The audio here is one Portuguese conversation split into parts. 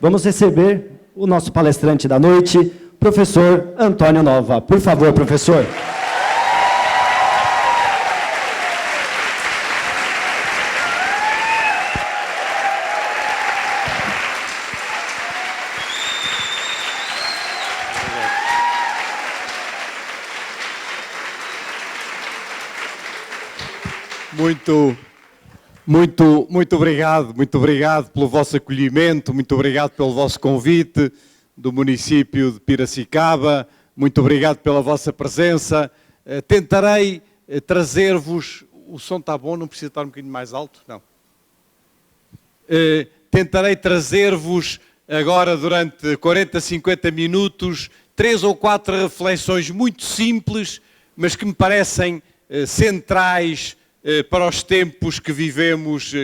vamos receber o nosso palestrante da noite, professor Antônio Nova. Por favor, professor. Muito obrigado pelo vosso acolhimento, muito obrigado pelo vosso convite do município de Piracicaba, muito obrigado pela vossa presença. Tentarei trazer-vos... O som está bom, não precisa estar um bocadinho mais alto? Não. Tentarei trazer-vos agora, durante 40, 50 minutos, 3 ou 4 reflexões muito simples, mas que me parecem centrais para os tempos que vivemos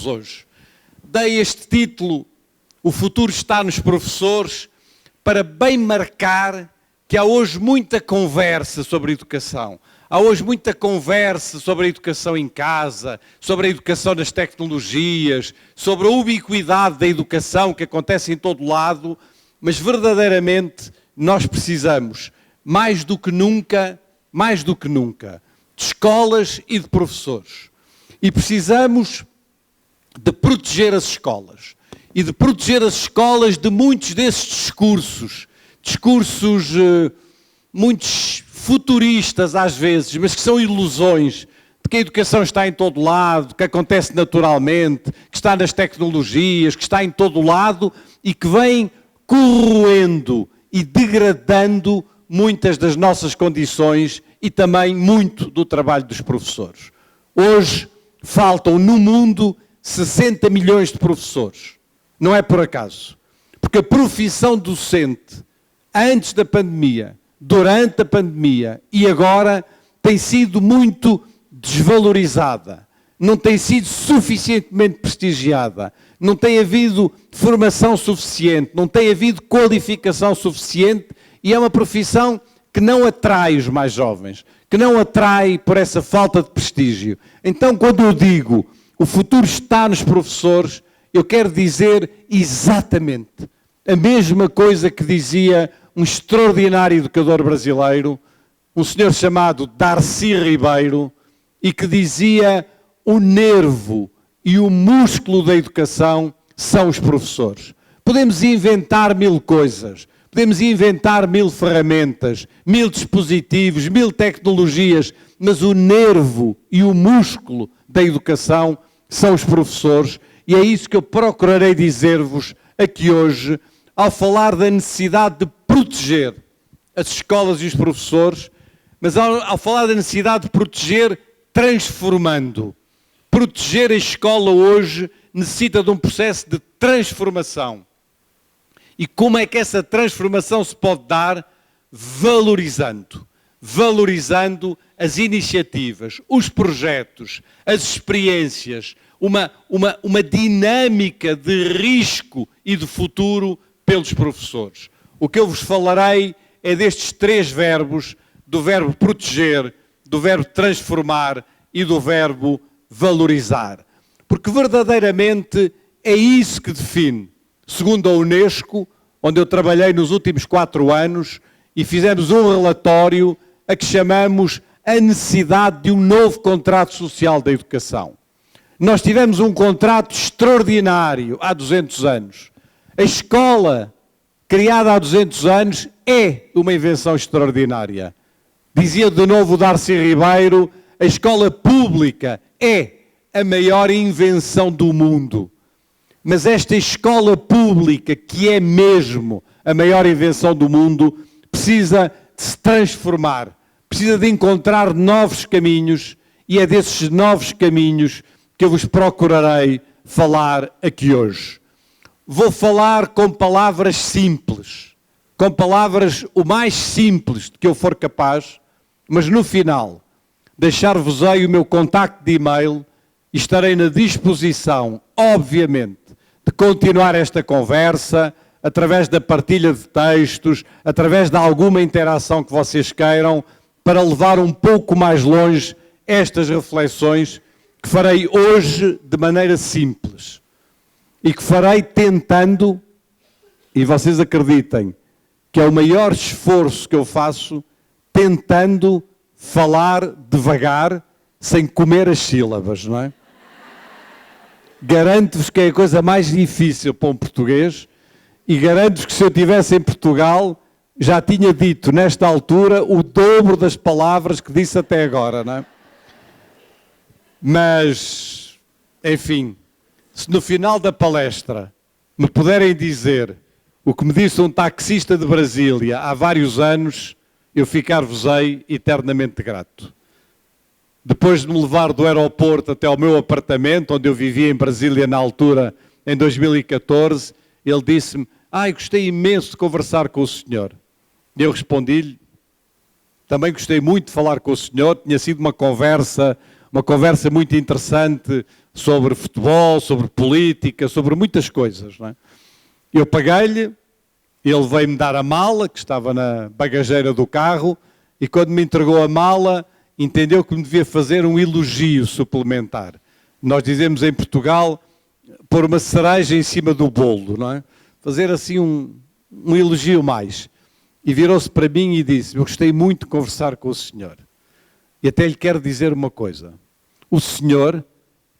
hoje. Dei este título, O Futuro está nos Professores, para bem marcar que há hoje muita conversa sobre educação. Há hoje muita conversa sobre a educação em casa, sobre a educação nas tecnologias, sobre a ubiquidade da educação que acontece em todo lado, mas verdadeiramente nós precisamos, mais do que nunca, de escolas e de professores. E precisamos de proteger as escolas. E de proteger as escolas de muitos desses discursos muitos futuristas às vezes, mas que são ilusões, de que a educação está em todo lado, que acontece naturalmente, que está nas tecnologias, que está em todo lado e que vem corroendo e degradando muitas das nossas condições e também muito do trabalho dos professores. Hoje faltam no mundo 60 milhões de professores. Não é por acaso. Porque a profissão docente, antes da pandemia, durante a pandemia e agora, tem sido muito desvalorizada. Não tem sido suficientemente prestigiada. Não tem havido formação suficiente. Não tem havido qualificação suficiente e é uma profissão que não atrai os mais jovens, que não atrai por essa falta de prestígio. Então, quando eu digo o futuro está nos professores, eu quero dizer exatamente a mesma coisa que dizia um extraordinário educador brasileiro, um senhor chamado Darcy Ribeiro, e que dizia: o nervo e o músculo da educação são os professores. Podemos inventar 1000 coisas, podemos inventar 1000 ferramentas, 1000 dispositivos, 1000 tecnologias, mas o nervo e o músculo da educação são os professores, e é isso que eu procurarei dizer-vos aqui hoje, ao falar da necessidade de proteger as escolas e os professores, mas ao falar da necessidade de proteger transformando. Proteger a escola hoje necessita de um processo de transformação. E como é que essa transformação se pode dar? Valorizando as iniciativas, os projetos, as experiências, uma dinâmica de risco e de futuro pelos professores. O que eu vos falarei é destes 3 verbos, do verbo proteger, do verbo transformar e do verbo valorizar. Porque verdadeiramente é isso que define, segundo a Unesco, onde eu trabalhei nos últimos 4 anos, e fizemos um relatório a que chamamos a necessidade de um novo contrato social da educação. Nós tivemos um contrato extraordinário há 200 anos. A escola, criada há 200 anos, é uma invenção extraordinária. Dizia de novo o Darcy Ribeiro, a escola pública é a maior invenção do mundo. Mas esta escola pública, que é mesmo a maior invenção do mundo, precisa de se transformar, precisa de encontrar novos caminhos, e é desses novos caminhos que eu vos procurarei falar aqui hoje. Vou falar com palavras simples, com palavras o mais simples de que eu for capaz, mas no final deixar-vos-ei o meu contacto de e-mail e estarei na disposição, obviamente, de continuar esta conversa através da partilha de textos, através de alguma interação que vocês queiram, para levar um pouco mais longe estas reflexões que farei hoje de maneira simples e que farei tentando e vocês acreditem que é o maior esforço que eu faço tentando falar devagar, sem comer as sílabas, não é? Garanto-vos que é a coisa mais difícil para um português e garanto-vos que se eu estivesse em Portugal já tinha dito nesta altura o dobro das palavras que disse até agora, não é? Mas, enfim, se no final da palestra me puderem dizer o que me disse um taxista de Brasília há vários anos, eu ficar-vos-ei eternamente grato. Depois de me levar do aeroporto até ao meu apartamento, onde eu vivia em Brasília na altura, em 2014, ele disse-me: gostei imenso de conversar com o senhor. E eu respondi-lhe: também gostei muito de falar com o senhor, tinha sido uma conversa muito interessante sobre futebol, sobre política, sobre muitas coisas, não é? Eu paguei-lhe, ele veio-me dar a mala, que estava na bagageira do carro, e quando me entregou a mala, entendeu que me devia fazer um elogio suplementar. Nós dizemos em Portugal, pôr uma cereja em cima do bolo, não é? Fazer assim um elogio mais. E virou-se para mim e disse: eu gostei muito de conversar com o senhor. E até lhe quero dizer uma coisa. O senhor,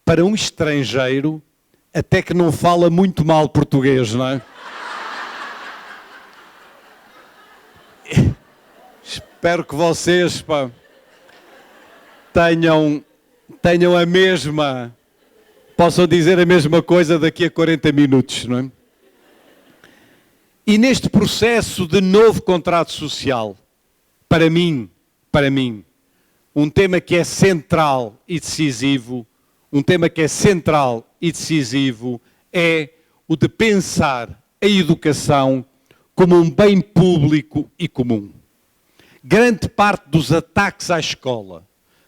para um estrangeiro, até que não fala muito mal português, não é? Espero que vocês tenham a mesma, possam dizer a mesma coisa daqui a 40 minutos, não é? E neste processo de novo contrato social, para mim, um tema que é central e decisivo, é o de pensar a educação como um bem público e comum. Grande parte dos ataques à escola,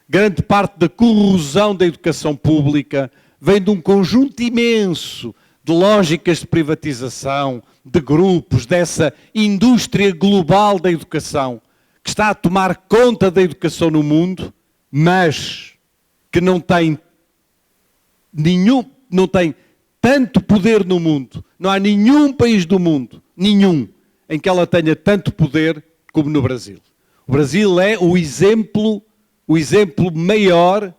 grande parte da corrosão da educação pública vem de um conjunto imenso de lógicas de privatização, de grupos, dessa indústria global da educação, que está a tomar conta da educação no mundo, mas que não tem tanto poder no mundo. Não há nenhum país do mundo, em que ela tenha tanto poder como no Brasil. O Brasil é o exemplo maior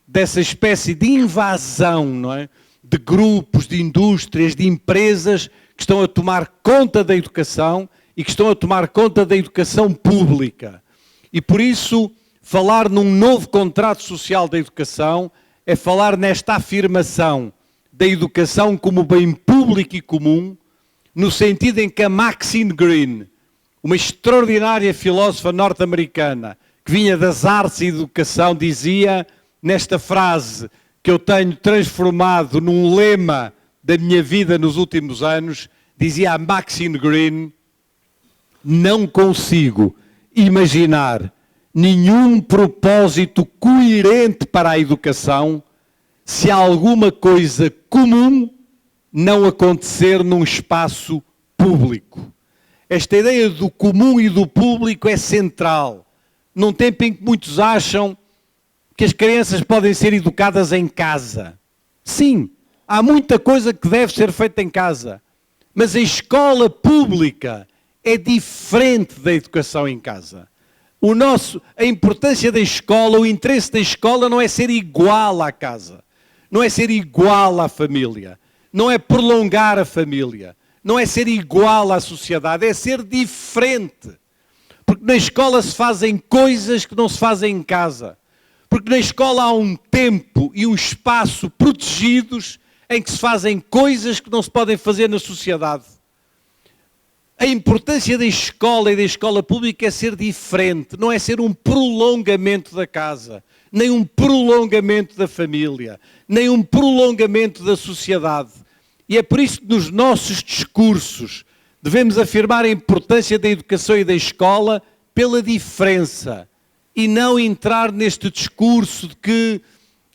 dessa espécie de invasão, não é? De grupos, de indústrias, de empresas que estão a tomar conta da educação e que estão a tomar conta da educação pública. E por isso, falar num novo contrato social da educação é falar nesta afirmação da educação como bem público e comum, no sentido em que a Maxine Greene, uma extraordinária filósofa norte-americana que vinha das artes e educação, dizia nesta frase que eu tenho transformado num lema da minha vida nos últimos anos, dizia a Maxine Greene: não consigo imaginar nenhum propósito coerente para a educação se alguma coisa comum não acontecer num espaço público. Esta ideia do comum e do público é central. Num tempo em que muitos acham que as crianças podem ser educadas em casa. Sim, há muita coisa que deve ser feita em casa. Mas a escola pública é diferente da educação em casa. A importância da escola, o interesse da escola não é ser igual à casa. Não é ser igual à família. Não é prolongar a família. Não é ser igual à sociedade. É ser diferente. Porque na escola se fazem coisas que não se fazem em casa. Porque na escola há um tempo e um espaço protegidos em que se fazem coisas que não se podem fazer na sociedade. A importância da escola e da escola pública é ser diferente, não é ser um prolongamento da casa, nem um prolongamento da família, nem um prolongamento da sociedade. E é por isso que nos nossos discursos devemos afirmar a importância da educação e da escola pela diferença e não entrar neste discurso de que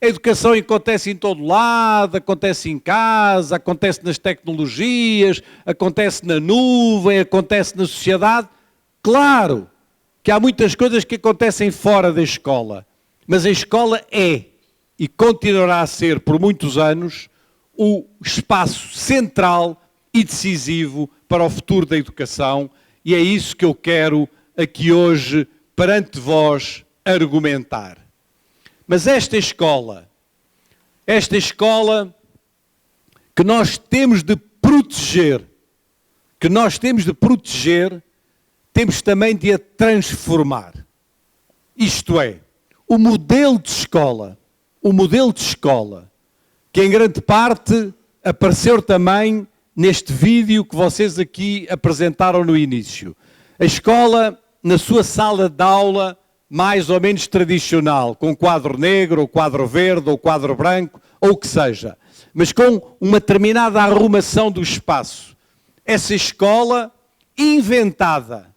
a educação acontece em todo lado, acontece em casa, acontece nas tecnologias, acontece na nuvem, acontece na sociedade. Claro que há muitas coisas que acontecem fora da escola, mas a escola é e continuará a ser por muitos anos o espaço central e decisivo para o futuro da educação, e é isso que eu quero aqui hoje, perante vós, argumentar. Mas esta escola que nós temos de proteger, temos também de a transformar. Isto é, o modelo de escola, que em grande parte apareceu também neste vídeo que vocês aqui apresentaram no início. A escola, na sua sala de aula, mais ou menos tradicional, com quadro negro, ou quadro verde, ou quadro branco, ou o que seja, mas com uma determinada arrumação do espaço. Essa escola inventada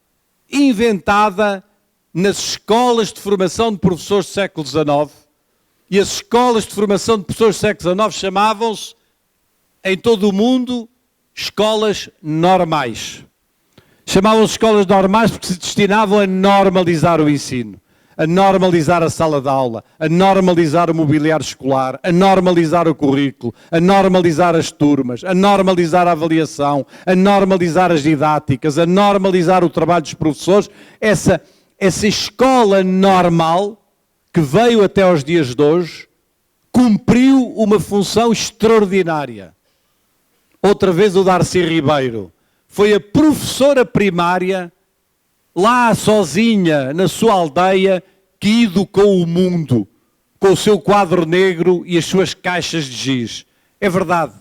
nas escolas de formação de professores do século XIX, e as escolas de formação de professores do século XIX chamavam-se, em todo o mundo, escolas normais. Chamavam-se escolas normais porque se destinavam a normalizar o ensino, a normalizar a sala de aula, a normalizar o mobiliário escolar, a normalizar o currículo, a normalizar as turmas, a normalizar a avaliação, a normalizar as didáticas, a normalizar o trabalho dos professores. Essa escola normal, que veio até aos dias de hoje, cumpriu uma função extraordinária. Outra vez o Darcy Ribeiro foi a professora primária, lá sozinha, na sua aldeia, que educou o mundo, com o seu quadro negro e as suas caixas de giz. É verdade.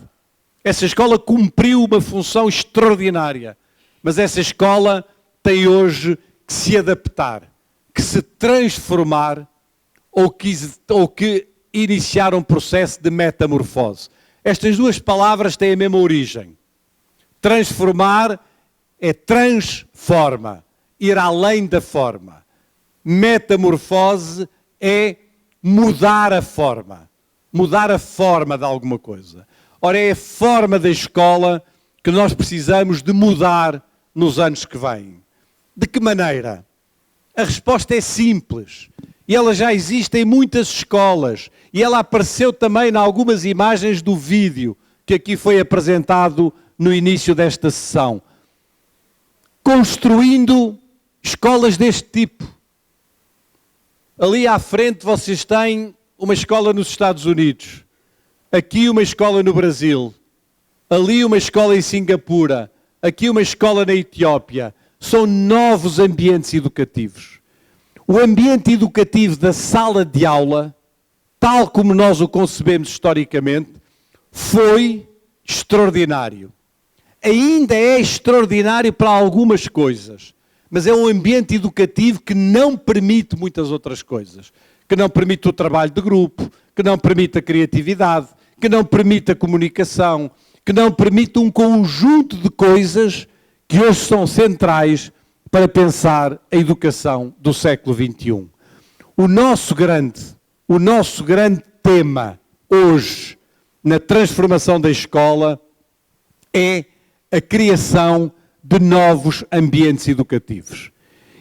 Essa escola cumpriu uma função extraordinária, mas essa escola tem hoje que se adaptar, que se transformar ou que iniciar um processo de metamorfose. Estas duas palavras têm a mesma origem. Transformar é transforma, ir além da forma. Metamorfose é mudar a forma de alguma coisa. Ora, é a forma da escola que nós precisamos de mudar nos anos que vêm. De que maneira? A resposta é simples. E ela já existe em muitas escolas. E ela apareceu também em algumas imagens do vídeo que aqui foi apresentado no início desta sessão. Construindo escolas deste tipo. Ali à frente vocês têm uma escola nos Estados Unidos. Aqui uma escola no Brasil. Ali uma escola em Singapura. Aqui uma escola na Etiópia. São novos ambientes educativos. O ambiente educativo da sala de aula, tal como nós o concebemos historicamente, foi extraordinário. Ainda é extraordinário para algumas coisas, mas é um ambiente educativo que não permite muitas outras coisas. Que não permite o trabalho de grupo, que não permite a criatividade, que não permite a comunicação, que não permite um conjunto de coisas que hoje são centrais para pensar a educação do século XXI. O nosso grande tema hoje na transformação da escola é a criação de novos ambientes educativos.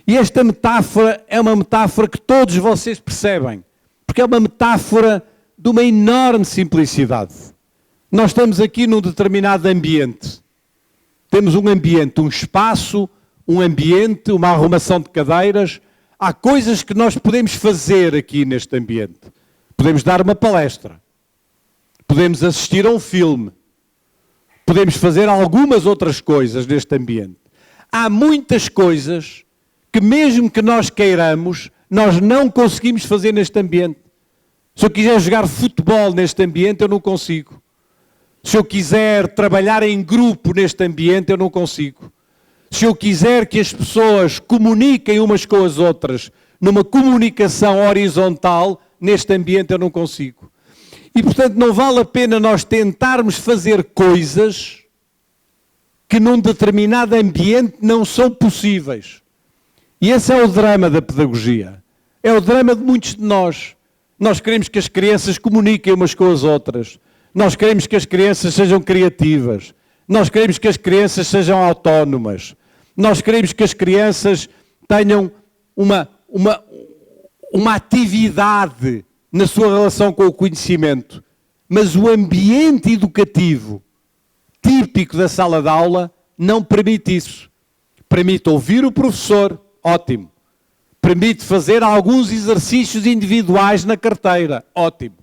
E esta metáfora é uma metáfora que todos vocês percebem, porque é uma metáfora de uma enorme simplicidade. Nós estamos aqui num determinado ambiente. Temos um ambiente, um espaço, um ambiente, uma arrumação de cadeiras. Há coisas que nós podemos fazer aqui neste ambiente. Podemos dar uma palestra. Podemos assistir a um filme. Podemos fazer algumas outras coisas neste ambiente. Há muitas coisas que mesmo que nós queiramos, nós não conseguimos fazer neste ambiente. Se eu quiser jogar futebol neste ambiente, eu não consigo. Se eu quiser trabalhar em grupo neste ambiente, eu não consigo. Se eu quiser que as pessoas comuniquem umas com as outras numa comunicação horizontal, neste ambiente eu não consigo. E, portanto, não vale a pena nós tentarmos fazer coisas que num determinado ambiente não são possíveis. E esse é o drama da pedagogia. É o drama de muitos de nós. Nós queremos que as crianças comuniquem umas com as outras. Nós queremos que as crianças sejam criativas. Nós queremos que as crianças sejam autónomas. Nós queremos que as crianças tenham uma atividade na sua relação com o conhecimento. Mas o ambiente educativo típico da sala de aula não permite isso. Permite ouvir o professor, ótimo. Permite fazer alguns exercícios individuais na carteira, ótimo.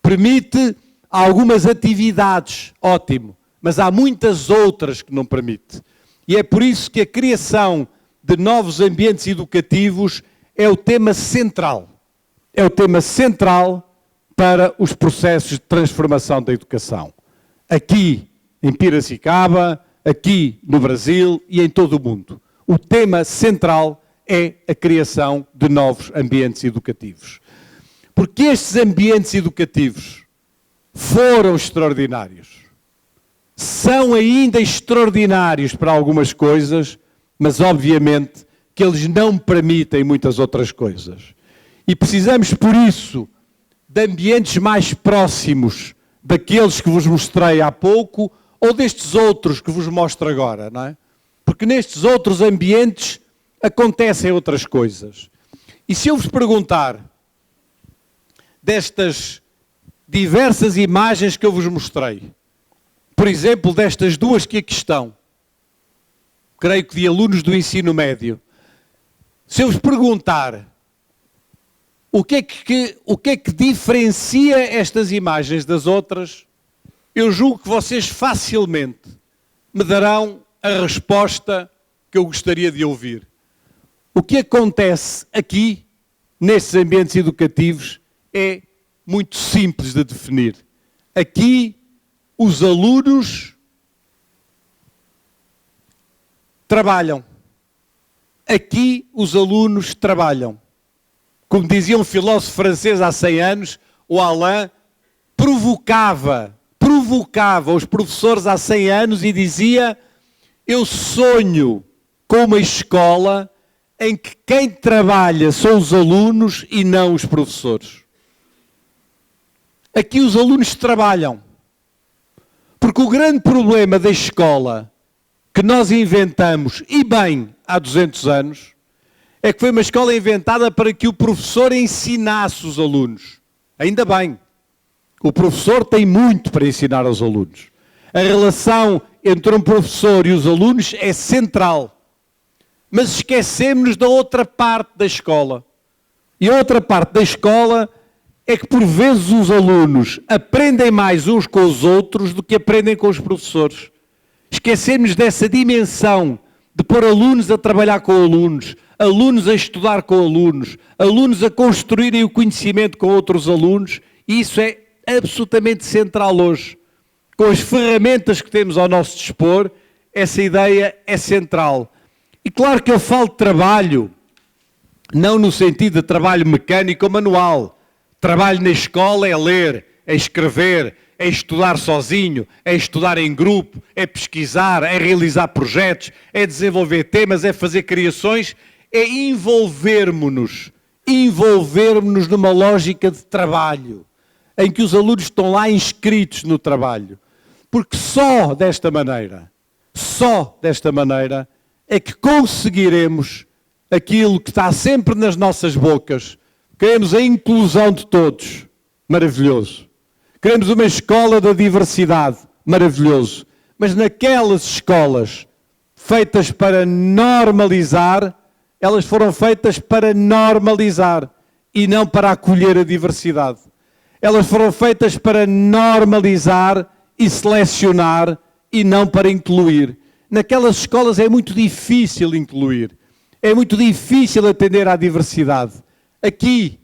Permite algumas atividades, ótimo. Mas há muitas outras que não permite. E é por isso que a criação de novos ambientes educativos é o tema central. É o tema central para os processos de transformação da educação. Aqui em Piracicaba, aqui no Brasil e em todo o mundo. O tema central é a criação de novos ambientes educativos. Porque estes ambientes educativos foram extraordinários. São ainda extraordinários para algumas coisas, mas obviamente que eles não permitem muitas outras coisas. E precisamos, por isso, de ambientes mais próximos daqueles que vos mostrei há pouco ou destes outros que vos mostro agora, não é? Porque nestes outros ambientes acontecem outras coisas. E se eu vos perguntar destas diversas imagens que eu vos mostrei, por exemplo, destas duas que aqui estão, creio que de alunos do ensino médio, se eu vos perguntar o que é que diferencia estas imagens das outras, eu julgo que vocês facilmente me darão a resposta que eu gostaria de ouvir. O que acontece aqui, nestes ambientes educativos, é muito simples de definir. Aqui, os alunos trabalham. Aqui, os alunos trabalham. Como dizia um filósofo francês há 100 anos, o Alain provocava os professores há 100 anos e dizia: eu sonho com uma escola em que quem trabalha são os alunos e não os professores. Aqui os alunos trabalham. Porque o grande problema da escola que nós inventamos, e bem, há 200 anos, é que foi uma escola inventada para que o professor ensinasse os alunos. Ainda bem. O professor tem muito para ensinar aos alunos. A relação entre um professor e os alunos é central. Mas esquecemos da outra parte da escola. E a outra parte da escola é que, por vezes, os alunos aprendem mais uns com os outros do que aprendem com os professores. Esquecemos dessa dimensão de pôr alunos a trabalhar com alunos, alunos a estudar com alunos, alunos a construírem o conhecimento com outros alunos, e isso é absolutamente central hoje. Com as ferramentas que temos ao nosso dispor, essa ideia é central. E claro que eu falo de trabalho, não no sentido de trabalho mecânico ou manual. Trabalho na escola é ler, é escrever, é estudar sozinho, é estudar em grupo, é pesquisar, é realizar projetos, é desenvolver temas, é fazer criações, é envolvermos-nos numa lógica de trabalho, em que os alunos estão lá inscritos no trabalho. Porque só desta maneira, é que conseguiremos aquilo que está sempre nas nossas bocas. Queremos a inclusão de todos, maravilhoso. Queremos uma escola da diversidade, maravilhoso. Mas naquelas escolas feitas para normalizar, elas foram feitas para normalizar e não para acolher a diversidade. Elas foram feitas para normalizar e selecionar e não para incluir. Naquelas escolas é muito difícil incluir, é muito difícil atender à diversidade. Aqui,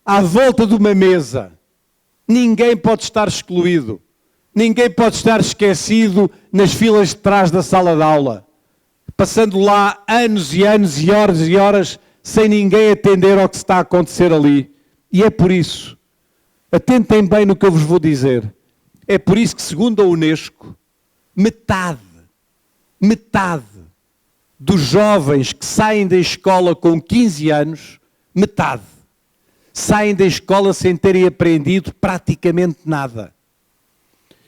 à volta de uma mesa, ninguém pode estar excluído, ninguém pode estar esquecido nas filas de trás da sala de aula, passando lá anos e anos e horas sem ninguém atender ao que está a acontecer ali. E é por isso, atentem bem no que eu vos vou dizer, é por isso que, segundo a Unesco, metade dos jovens que saem da escola com 15 anos, metade, saem da escola sem terem aprendido praticamente nada.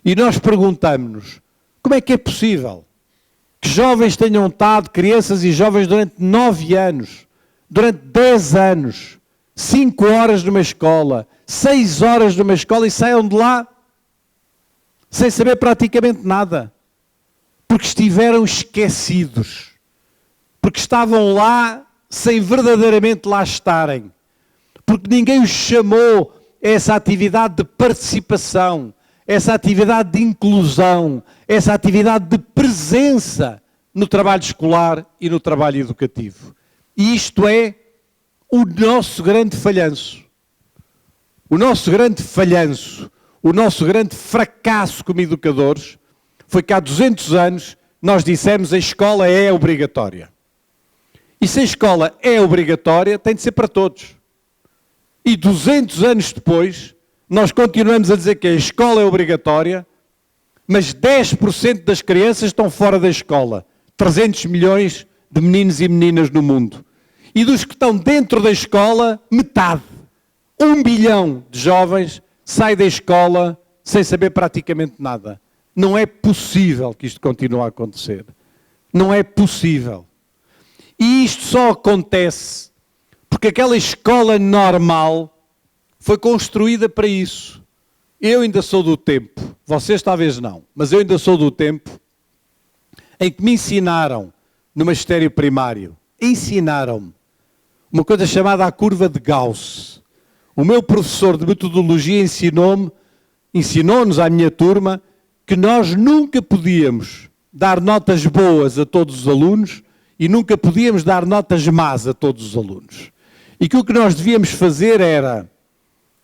E nós perguntamos-nos, como é que é possível que jovens tenham estado, crianças e jovens, durante 9 anos, durante 10 anos, 5 horas numa escola, 6 horas numa escola e saiam de lá sem saber praticamente nada? porque estiveram esquecidos, porque estavam lá sem verdadeiramente lá estarem, porque ninguém os chamou a essa atividade de participação, essa atividade de inclusão, essa atividade de presença no trabalho escolar e no trabalho educativo. E isto é o nosso grande falhanço. O nosso grande falhanço, o nosso grande fracasso como educadores, foi que há 200 anos nós dissemos a escola é obrigatória. E se a escola é obrigatória, tem de ser para todos. E 200 anos depois, nós continuamos a dizer que a escola é obrigatória, mas 10% das crianças estão fora da escola. 300 milhões de meninos e meninas no mundo. E dos que estão dentro da escola, metade. 1 bilhão de jovens sai da escola sem saber praticamente nada. Não é possível que isto continue a acontecer. Não é possível. E isto só acontece porque aquela escola normal foi construída para isso. Eu ainda sou do tempo, vocês talvez não, mas eu ainda sou do tempo em que me ensinaram no magistério primário, ensinaram-me uma coisa chamada a curva de Gauss. O meu professor de metodologia ensinou-nos à minha turma que nós nunca podíamos dar notas boas a todos os alunos e nunca podíamos dar notas más a todos os alunos. E que o que nós devíamos fazer era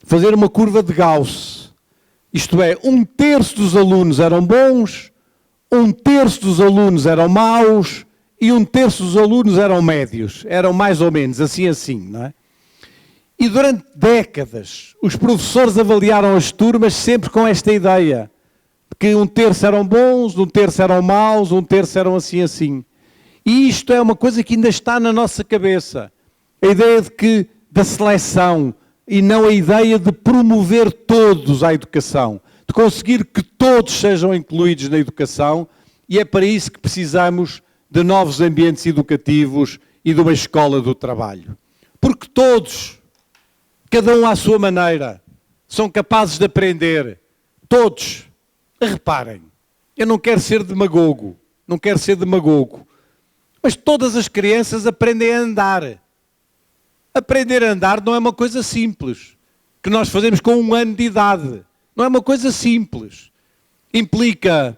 fazer uma curva de Gauss. Isto é, 1/3 dos alunos eram bons, 1/3 dos alunos eram maus e 1/3 dos alunos eram médios. Eram mais ou menos, assim, não é? E durante décadas, os professores avaliaram as turmas sempre com esta ideia, de que 1/3 eram bons, 1/3 eram maus, 1/3 eram assim. E isto é uma coisa que ainda está na nossa cabeça. A ideia da seleção e não a ideia de promover todos à educação, de conseguir que todos sejam incluídos na educação, e é para isso que precisamos de novos ambientes educativos e de uma escola do trabalho. Porque todos, cada um à sua maneira, são capazes de aprender. Todos. Reparem, eu não quero ser demagogo, mas todas as crianças aprendem a andar. Aprender a andar não é uma coisa simples, que nós fazemos com 1 ano de idade. Não é uma coisa simples. Implica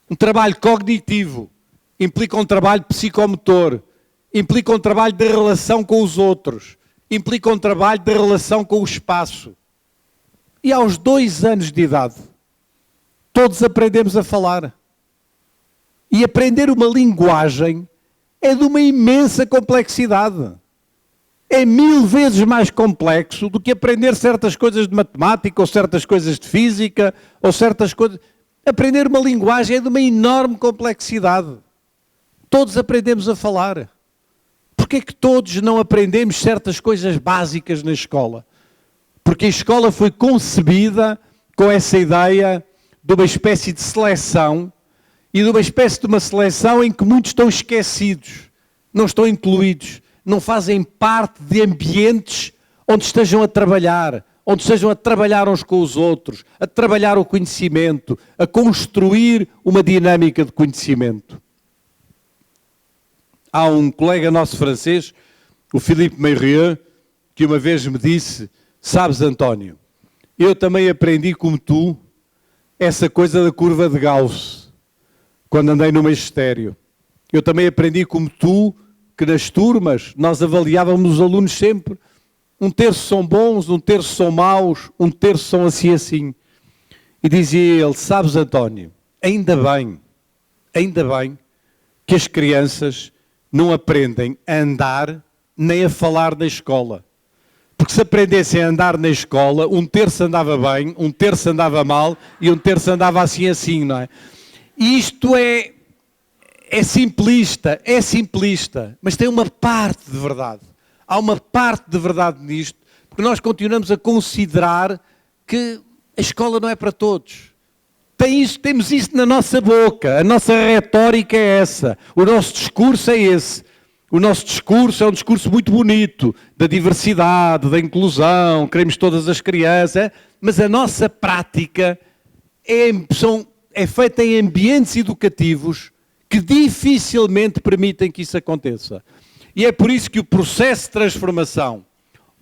um trabalho cognitivo, implica um trabalho psicomotor, implica um trabalho de relação com os outros, implica um trabalho de relação com o espaço. E aos 2 anos de idade, todos aprendemos a falar. E aprender uma linguagem é de uma imensa complexidade. É 1000 vezes mais complexo do que aprender certas coisas de matemática, ou certas coisas de física, ou certas coisas... Aprender uma linguagem é de uma enorme complexidade. Todos aprendemos a falar. Porquê é que todos não aprendemos certas coisas básicas na escola? Porque a escola foi concebida com essa ideia de uma espécie de seleção, e de uma espécie de uma seleção em que muitos estão esquecidos, não estão incluídos, não fazem parte de ambientes onde estejam a trabalhar uns com os outros, a trabalhar o conhecimento, a construir uma dinâmica de conhecimento. Há um colega nosso francês, o Philippe Meirieu, que uma vez me disse: sabes, António, eu também aprendi como tu essa coisa da curva de Gauss, quando andei no magistério. Eu também aprendi como tu, que nas turmas nós avaliávamos os alunos sempre. 1/3 são bons, 1/3 são maus, 1/3 são assim. E dizia ele: sabes, António, ainda bem que as crianças não aprendem a andar nem a falar na escola. Porque se aprendessem a andar na escola, 1/3 andava bem, 1/3 andava mal e 1/3 andava assim, não é? E isto é simplista, mas tem uma parte de verdade. Há uma parte de verdade nisto, porque nós continuamos a considerar que a escola não é para todos. Temos isso na nossa boca, a nossa retórica é essa, o nosso discurso é esse. O nosso discurso é um discurso muito bonito, da diversidade, da inclusão, queremos todas as crianças, mas a nossa prática são é feita em ambientes educativos que dificilmente permitem que isso aconteça. E é por isso que o processo de transformação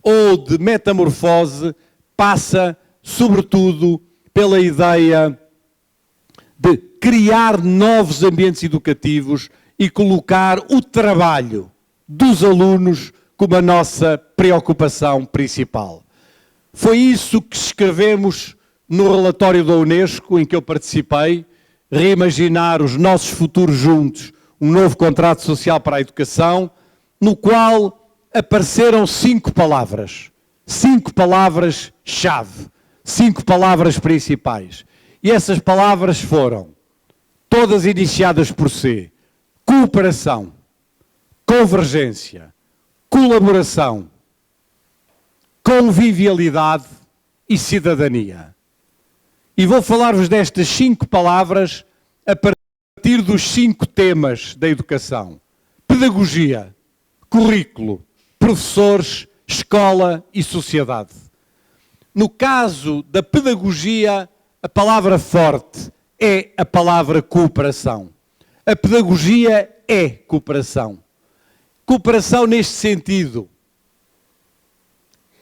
ou de metamorfose passa, sobretudo, pela ideia de criar novos ambientes educativos e colocar o trabalho dos alunos como a nossa preocupação principal. Foi isso que escrevemos no relatório da Unesco, em que eu participei, Reimaginar os nossos futuros juntos, um novo contrato social para a educação, no qual apareceram 5 palavras. 5 palavras-chave, 5 palavras principais. E essas palavras foram, todas iniciadas por C: cooperação, convergência, colaboração, convivialidade e cidadania. E vou falar-vos destas 5 palavras a partir dos 5 temas da educação: pedagogia, currículo, professores, escola e sociedade. No caso da pedagogia, a palavra forte é a palavra cooperação. A pedagogia é cooperação. Cooperação neste sentido,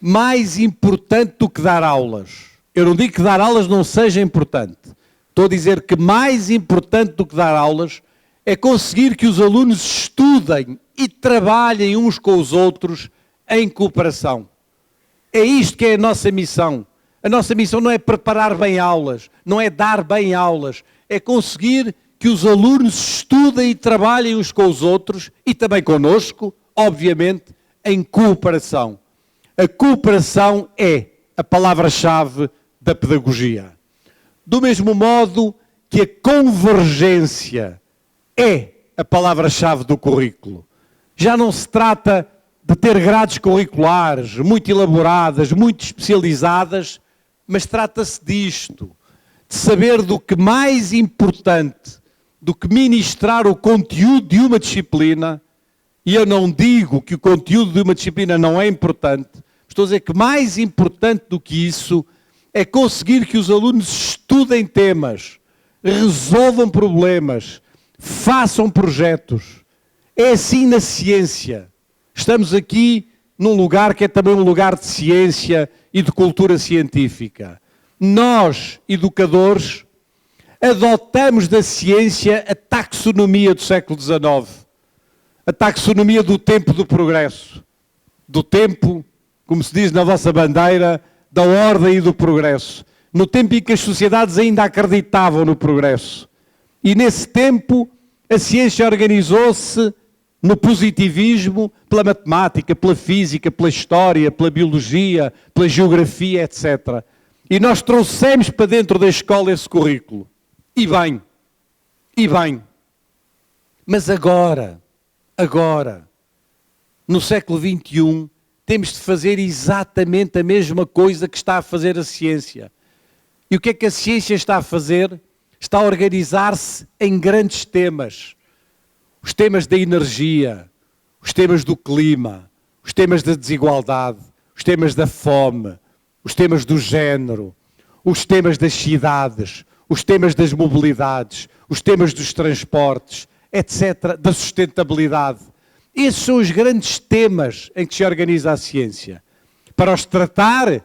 mais importante do que dar aulas. Eu não digo que dar aulas não seja importante. Estou a dizer que mais importante do que dar aulas é conseguir que os alunos estudem e trabalhem uns com os outros em cooperação. É isto que é a nossa missão. A nossa missão não é preparar bem aulas, não é dar bem aulas, é conseguir que os alunos estudem e trabalhem uns com os outros e também connosco, obviamente, em cooperação. A cooperação é a palavra-chave da pedagogia. Do mesmo modo que a convergência é a palavra-chave do currículo. Já não se trata de ter grades curriculares muito elaboradas, muito especializadas, mas trata-se disto, de saber do que mais importante do que ministrar o conteúdo de uma disciplina, e eu não digo que o conteúdo de uma disciplina não é importante, estou a dizer que mais importante do que isso é conseguir que os alunos estudem temas, resolvam problemas, façam projetos. É assim na ciência. Estamos aqui num lugar que é também um lugar de ciência e de cultura científica. Nós, educadores, adotamos da ciência a taxonomia do século XIX, a taxonomia do tempo do progresso, do tempo, como se diz na vossa bandeira, da ordem e do progresso, no tempo em que as sociedades ainda acreditavam no progresso. E nesse tempo a ciência organizou-se no positivismo, pela matemática, pela física, pela história, pela biologia, pela geografia, etc. E nós trouxemos para dentro da escola esse currículo. E bem. Mas agora, no século XXI, temos de fazer exatamente a mesma coisa que está a fazer a ciência. E o que é que a ciência está a fazer? Está a organizar-se em grandes temas. Os temas da energia, os temas do clima, os temas da desigualdade, os temas da fome, os temas do género, os temas das cidades, os temas das mobilidades, os temas dos transportes, etc., da sustentabilidade. Esses são os grandes temas em que se organiza a ciência. Para os tratar,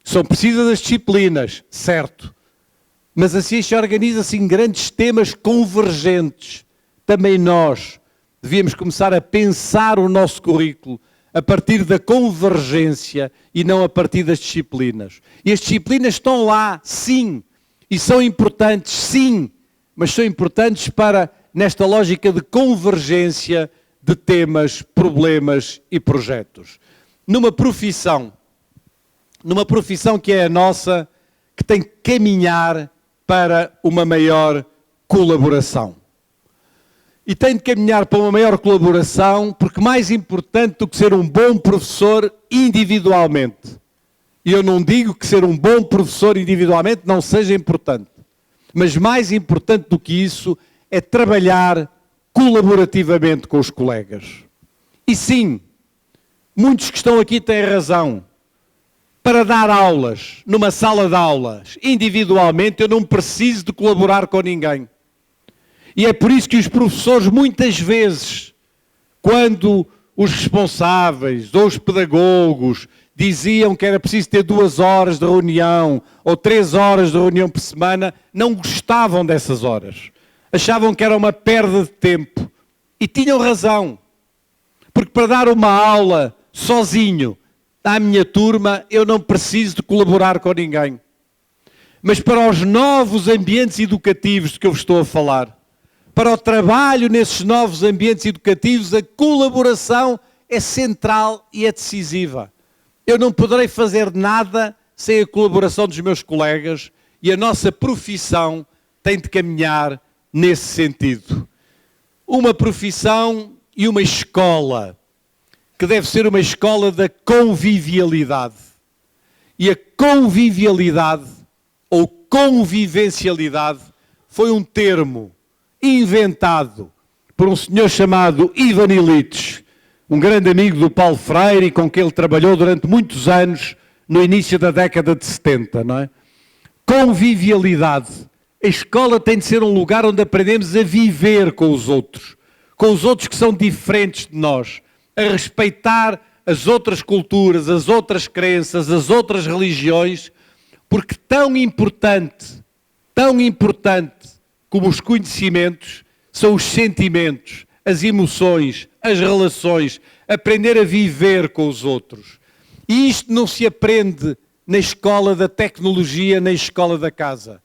são precisas as disciplinas, certo. Mas a ciência organiza-se em grandes temas convergentes. Também nós devíamos começar a pensar o nosso currículo a partir da convergência e não a partir das disciplinas. E as disciplinas estão lá, sim, e são importantes, sim, mas são importantes para, nesta lógica de convergência de temas, problemas e projetos. Numa profissão que é a nossa, que tem que caminhar para uma maior colaboração. E tem de caminhar para uma maior colaboração, porque mais importante do que ser um bom professor individualmente, e eu não digo que ser um bom professor individualmente não seja importante, mas mais importante do que isso é trabalhar colaborativamente com os colegas. E sim, muitos que estão aqui têm razão. Para dar aulas, numa sala de aulas, individualmente, eu não preciso de colaborar com ninguém. E é por isso que os professores, muitas vezes, quando os responsáveis ou os pedagogos diziam que era preciso ter 2 horas de reunião ou 3 horas de reunião por semana, não gostavam dessas horas. Achavam que era uma perda de tempo. E tinham razão. Porque para dar uma aula sozinho à minha turma, eu não preciso de colaborar com ninguém. Mas para os novos ambientes educativos de que eu vos estou a falar, para o trabalho nesses novos ambientes educativos, a colaboração é central e é decisiva. Eu não poderei fazer nada sem a colaboração dos meus colegas e a nossa profissão tem de caminhar nesse sentido. Uma profissão e uma escola, que deve ser uma escola da convivialidade. E a convivialidade, ou convivencialidade, foi um termo inventado por um senhor chamado Ivan Illich, um grande amigo do Paulo Freire e com quem ele trabalhou durante muitos anos no início da década de 70, não é? Convivialidade. A escola tem de ser um lugar onde aprendemos a viver com os outros que são diferentes de nós, a respeitar as outras culturas, as outras crenças, as outras religiões, porque tão importante como os conhecimentos são os sentimentos, as emoções, as relações, aprender a viver com os outros. E isto não se aprende na escola da tecnologia, na escola da casa.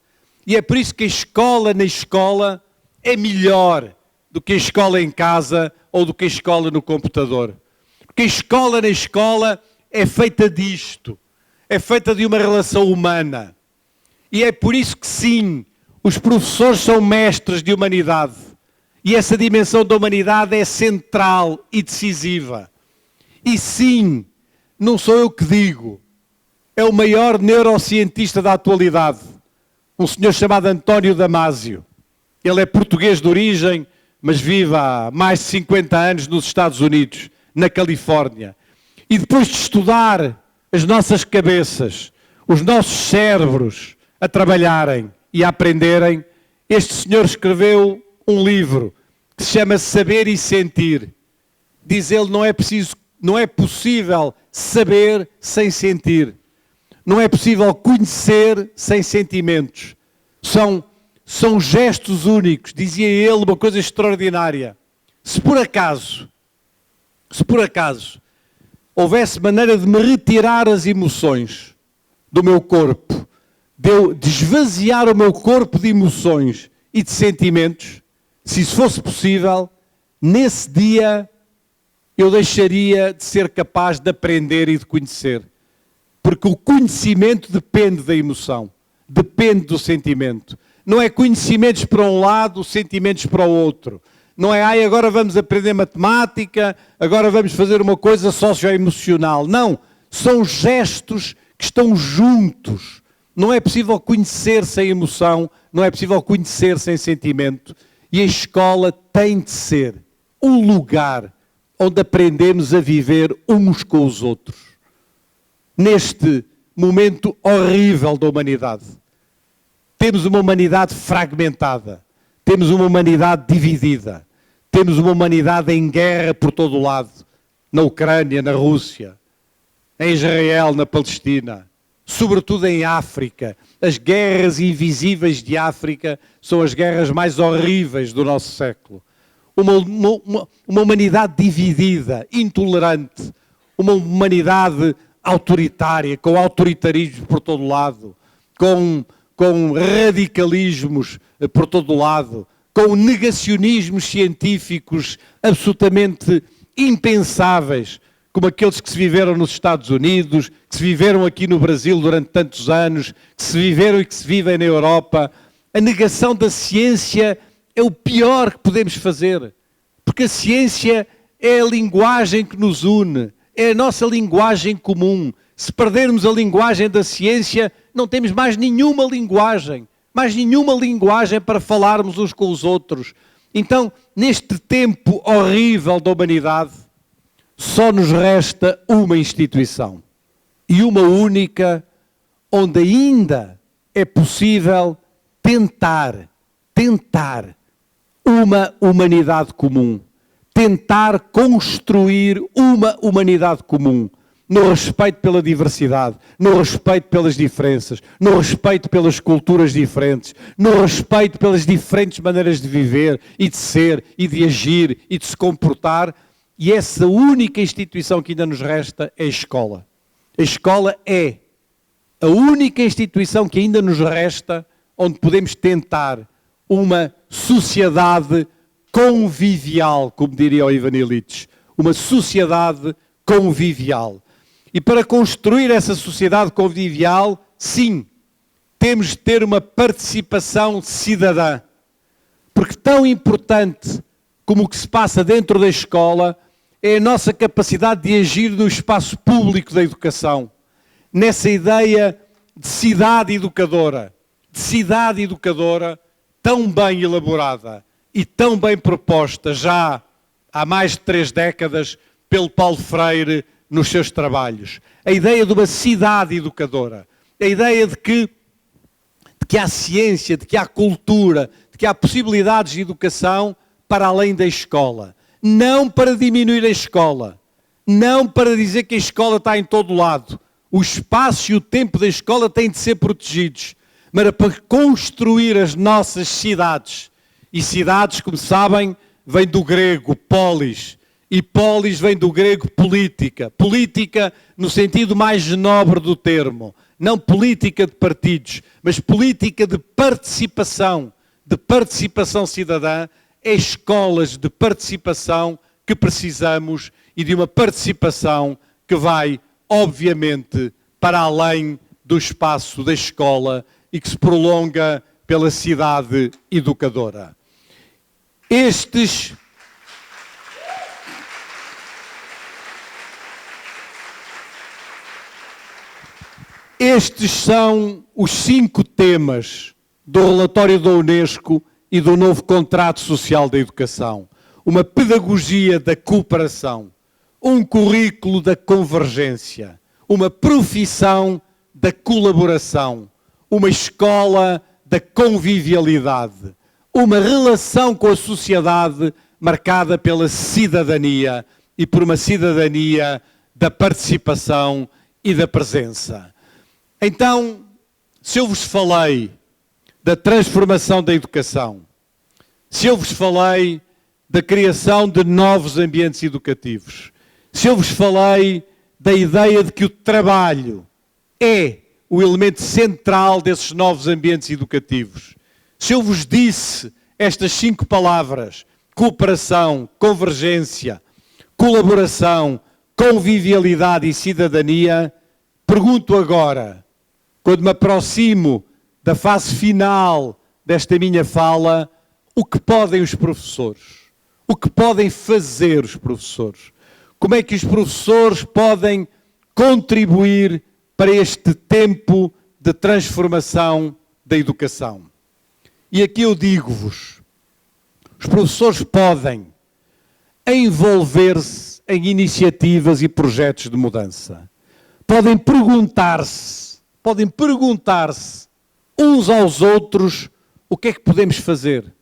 E é por isso que a escola na escola é melhor do que a escola em casa ou do que a escola no computador. Porque a escola na escola é feita disto, é feita de uma relação humana. E é por isso que sim, os professores são mestres de humanidade. E essa dimensão da humanidade é central e decisiva. E sim, não sou eu que digo, é o maior neurocientista da atualidade, um senhor chamado António Damasio. Ele é português de origem, mas vive há mais de 50 anos nos Estados Unidos, na Califórnia. E depois de estudar as nossas cabeças, os nossos cérebros a trabalharem e a aprenderem, este senhor escreveu um livro que se chama Saber e Sentir. Diz ele, não é possível saber sem sentir. Não é possível conhecer sem sentimentos. São gestos únicos, dizia ele, uma coisa extraordinária. Se por acaso houvesse maneira de me retirar as emoções do meu corpo, de eu esvaziar o meu corpo de emoções e de sentimentos, se isso fosse possível, nesse dia eu deixaria de ser capaz de aprender e de conhecer. Porque o conhecimento depende da emoção, depende do sentimento. Não é conhecimentos para um lado, sentimentos para o outro. Não é, agora vamos aprender matemática, agora vamos fazer uma coisa socioemocional. Não, são gestos que estão juntos. Não é possível conhecer sem emoção, não é possível conhecer sem sentimento. E a escola tem de ser um lugar onde aprendemos a viver uns com os outros. Neste momento horrível da humanidade. Temos uma humanidade fragmentada, temos uma humanidade dividida, temos uma humanidade em guerra por todo o lado, na Ucrânia, na Rússia, em Israel, na Palestina, sobretudo em África. As guerras invisíveis de África são as guerras mais horríveis do nosso século. Uma humanidade dividida, intolerante, uma humanidade autoritária, com autoritarismo por todo o lado, com radicalismos por todo o lado, com negacionismos científicos absolutamente impensáveis, como aqueles que se viveram nos Estados Unidos, que se viveram aqui no Brasil durante tantos anos, que se viveram e que se vivem na Europa. A negação da ciência é o pior que podemos fazer, porque a ciência é a linguagem que nos une, é a nossa linguagem comum. Se perdermos a linguagem da ciência, não temos mais nenhuma linguagem para falarmos uns com os outros. Então, neste tempo horrível da humanidade, só nos resta uma instituição. e uma única, onde ainda é possível tentar uma humanidade comum, tentar construir uma humanidade comum, no respeito pela diversidade, no respeito pelas diferenças, no respeito pelas culturas diferentes, no respeito pelas diferentes maneiras de viver e de ser e de agir e de se comportar. E essa única instituição que ainda nos resta é a escola. A escola é a única instituição que ainda nos resta onde podemos tentar uma sociedade convivial, como diria o Ivan Illich, uma sociedade convivial. E para construir essa sociedade convivial, sim, temos de ter uma participação cidadã. Porque tão importante como o que se passa dentro da escola é a nossa capacidade de agir no espaço público da educação. Nessa ideia de cidade educadora tão bem elaborada e tão bem proposta já há mais de 3 décadas pelo Paulo Freire nos seus trabalhos. A ideia de uma cidade educadora, a ideia de que há ciência, de que há cultura, de que há possibilidades de educação para além da escola. Não para diminuir a escola, não para dizer que a escola está em todo lado. O espaço e o tempo da escola têm de ser protegidos, mas para construir as nossas cidades. E cidades, como sabem, vem do grego polis, e polis vem do grego política. Política no sentido mais nobre do termo. Não política de partidos, mas política de participação cidadã. É escolas de participação que precisamos e de uma participação que vai, obviamente, para além do espaço da escola e que se prolonga pela cidade educadora. Estes são os 5 temas do relatório da Unesco e do novo contrato social da educação. Uma pedagogia da cooperação, um currículo da convergência, uma profissão da colaboração, uma escola da convivialidade, uma relação com a sociedade marcada pela cidadania e por uma cidadania da participação e da presença. Então, se eu vos falei da transformação da educação, se eu vos falei da criação de novos ambientes educativos, se eu vos falei da ideia de que o trabalho é o elemento central desses novos ambientes educativos, se eu vos disse estas 5 palavras, cooperação, convergência, colaboração, convivialidade e cidadania, pergunto agora, quando me aproximo da fase final desta minha fala, o que podem os professores? O que podem fazer os professores? Como é que os professores podem contribuir para este tempo de transformação da educação? E aqui eu digo-vos, os professores podem envolver-se em iniciativas e projetos de mudança. Podem perguntar-se uns aos outros o que é que podemos fazer.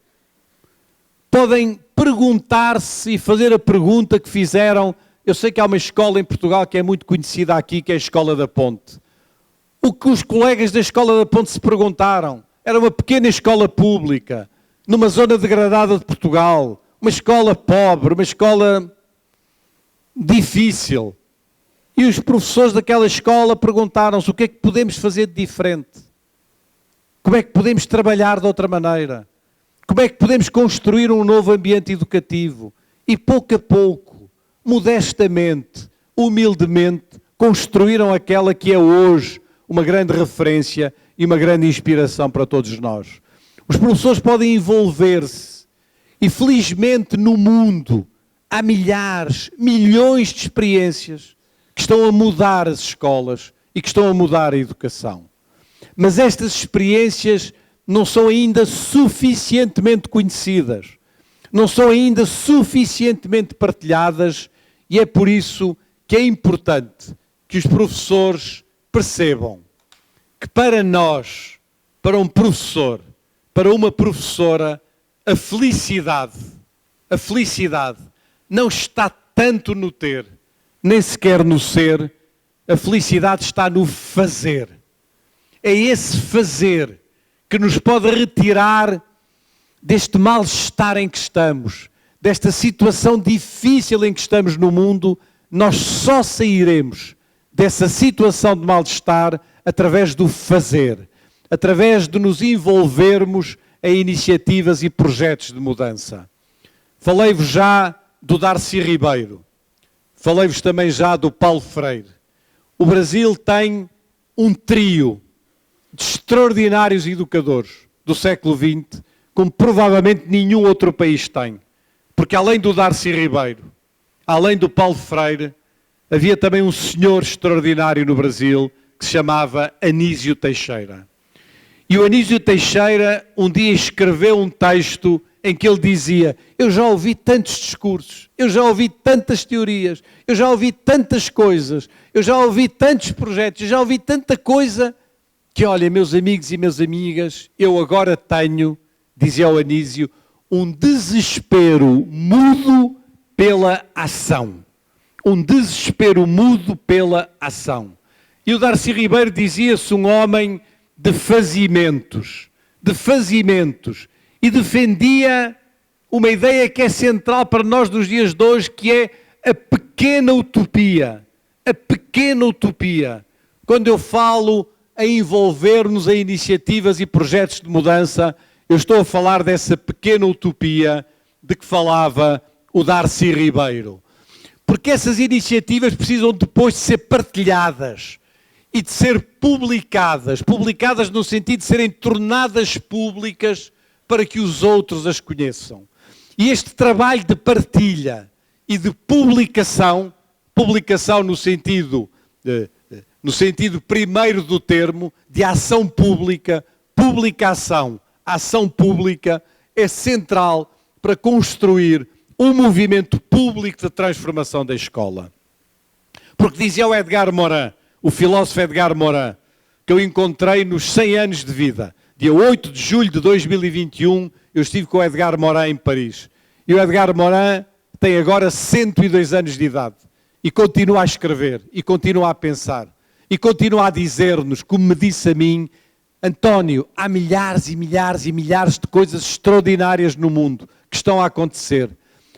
Podem perguntar-se e fazer a pergunta que fizeram. Eu sei que há uma escola em Portugal que é muito conhecida aqui, que é a Escola da Ponte. O que os colegas da Escola da Ponte se perguntaram, era uma pequena escola pública, numa zona degradada de Portugal, uma escola pobre, uma escola difícil. E os professores daquela escola perguntaram-se o que é que podemos fazer de diferente. Como é que podemos trabalhar de outra maneira? Como é que podemos construir um novo ambiente educativo? E pouco a pouco, modestamente, humildemente, construíram aquela que é hoje uma grande referência e uma grande inspiração para todos nós. Os professores podem envolver-se e felizmente no mundo há milhares, milhões de experiências que estão a mudar as escolas e que estão a mudar a educação. Mas estas experiências não são ainda suficientemente conhecidas, não são ainda suficientemente partilhadas e é por isso que é importante que os professores percebam que para nós, para um professor, para uma professora, a felicidade não está tanto no ter, nem sequer no ser, a felicidade está no fazer. É esse fazer que nos pode retirar deste mal-estar em que estamos, desta situação difícil em que estamos no mundo. Nós só sairemos dessa situação de mal-estar através do fazer, através de nos envolvermos em iniciativas e projetos de mudança. Falei-vos já do Darcy Ribeiro, falei-vos também já do Paulo Freire. O Brasil tem um trio de extraordinários educadores do século XX, como provavelmente nenhum outro país tem. Porque além do Darcy Ribeiro, além do Paulo Freire, havia também um senhor extraordinário no Brasil que se chamava Anísio Teixeira. E o Anísio Teixeira um dia escreveu um texto em que ele dizia: eu já ouvi tantos discursos, eu já ouvi tantas teorias, eu já ouvi tantas coisas, eu já ouvi tantos projetos, eu já ouvi tanta coisa, que olha, meus amigos e minhas amigas, eu agora tenho, dizia o Anísio, um desespero mudo pela ação. Um desespero mudo pela ação. E o Darcy Ribeiro dizia-se um homem de fazimentos, e defendia uma ideia que é central para nós nos dias de hoje, que é a pequena utopia. A pequena utopia. Quando eu falo em envolver-nos em iniciativas e projetos de mudança, eu estou a falar dessa pequena utopia de que falava o Darcy Ribeiro. Porque essas iniciativas precisam depois de ser partilhadas e de ser publicadas no sentido de serem tornadas públicas para que os outros as conheçam. E este trabalho de partilha e de publicação no sentido primeiro do termo, de ação pública, publicação, ação pública, é central para construir um movimento público de transformação da escola. Porque dizia o Edgar Morin, o filósofo Edgar Morin, que eu encontrei nos 100 anos de vida. Dia 8 de julho de 2021, eu estive com o Edgar Morin em Paris. E o Edgar Morin tem agora 102 anos de idade. E continua a escrever, e continua a pensar, e continua a dizer-nos, como me disse a mim: António, há milhares e milhares e milhares de coisas extraordinárias no mundo que estão a acontecer.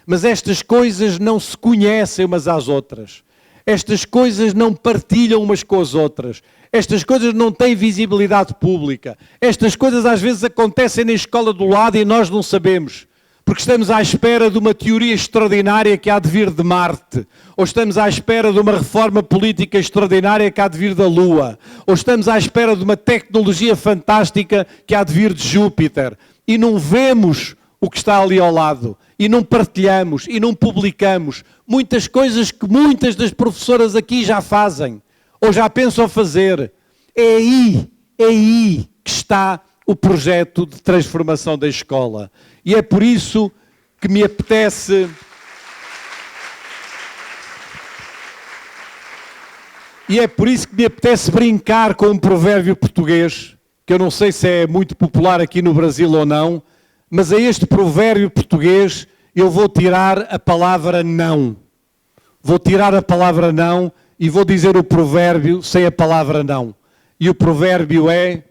Mas estas coisas não se conhecem umas às outras. Estas coisas não partilham umas com as outras. Estas coisas não têm visibilidade pública. Estas coisas às vezes acontecem na escola do lado e nós não sabemos. Porque estamos à espera de uma teoria extraordinária que há de vir de Marte. Ou estamos à espera de uma reforma política extraordinária que há de vir da Lua. Ou estamos à espera de uma tecnologia fantástica que há de vir de Júpiter. E não vemos o que está ali ao lado. E não partilhamos, e não publicamos muitas coisas que muitas das professoras aqui já fazem, ou já pensam fazer. É aí que está o projeto de transformação da escola. E é por isso que me apetece... brincar com um provérbio português, que eu não sei se é muito popular aqui no Brasil ou não, mas a este provérbio português eu vou tirar a palavra não. Vou tirar a palavra não e vou dizer o provérbio sem a palavra não. E o provérbio é: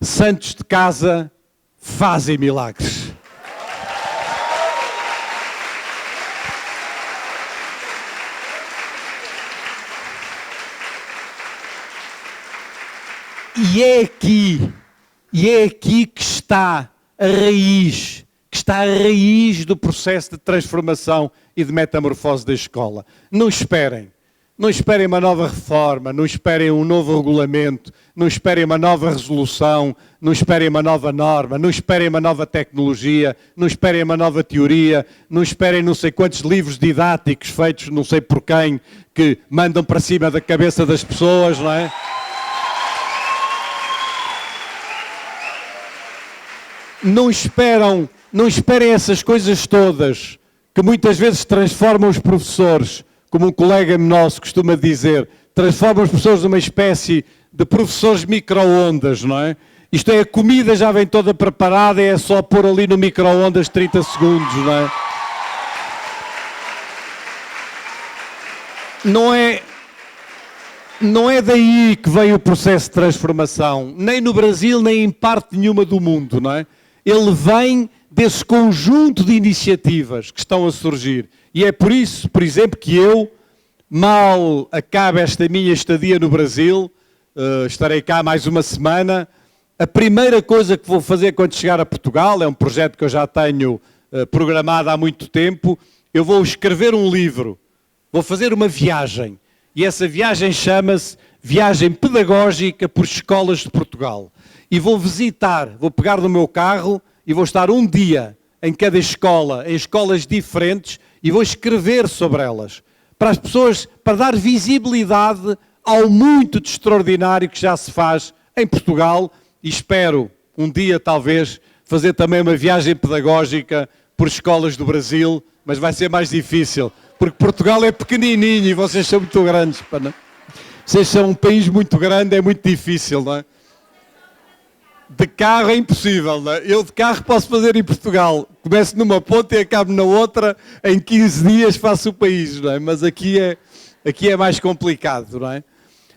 santos de casa fazem milagres. E é aqui que está a raiz do processo de transformação e de metamorfose da escola. Não esperem uma nova reforma, não esperem um novo regulamento, não esperem uma nova resolução, não esperem uma nova norma, não esperem uma nova tecnologia, não esperem uma nova teoria, não esperem não sei quantos livros didáticos feitos não sei por quem, que mandam para cima da cabeça das pessoas, não é? Não esperem essas coisas todas, que muitas vezes transformam os professores como um colega nosso costuma dizer, transforma os professores numa espécie de professores micro-ondas, não é? Isto é, a comida já vem toda preparada, é só pôr ali no micro-ondas 30 segundos, não é? Não é daí que vem o processo de transformação, nem no Brasil, nem em parte nenhuma do mundo, não é? Ele vem desse conjunto de iniciativas que estão a surgir. E é por isso, por exemplo, que eu, mal acabe esta minha estadia no Brasil, estarei cá mais uma semana, a primeira coisa que vou fazer quando chegar a Portugal, é um projeto que eu já tenho programado há muito tempo, eu vou escrever um livro, vou fazer uma viagem. E essa viagem chama-se Viagem Pedagógica por Escolas de Portugal. E vou visitar, vou pegar no meu carro e vou estar um dia em cada escola, em escolas diferentes, e vou escrever sobre elas. Para as pessoas, para dar visibilidade ao muito de extraordinário que já se faz em Portugal. E espero, um dia talvez, fazer também uma viagem pedagógica por escolas do Brasil, mas vai ser mais difícil. Porque Portugal é pequenininho e vocês são muito grandes. Vocês são um país muito grande, é muito difícil, não é? De carro é impossível, não é? Eu de carro posso fazer em Portugal. Começo numa ponta e acabo na outra, em 15 dias faço o país, não é? Mas aqui é mais complicado, não é?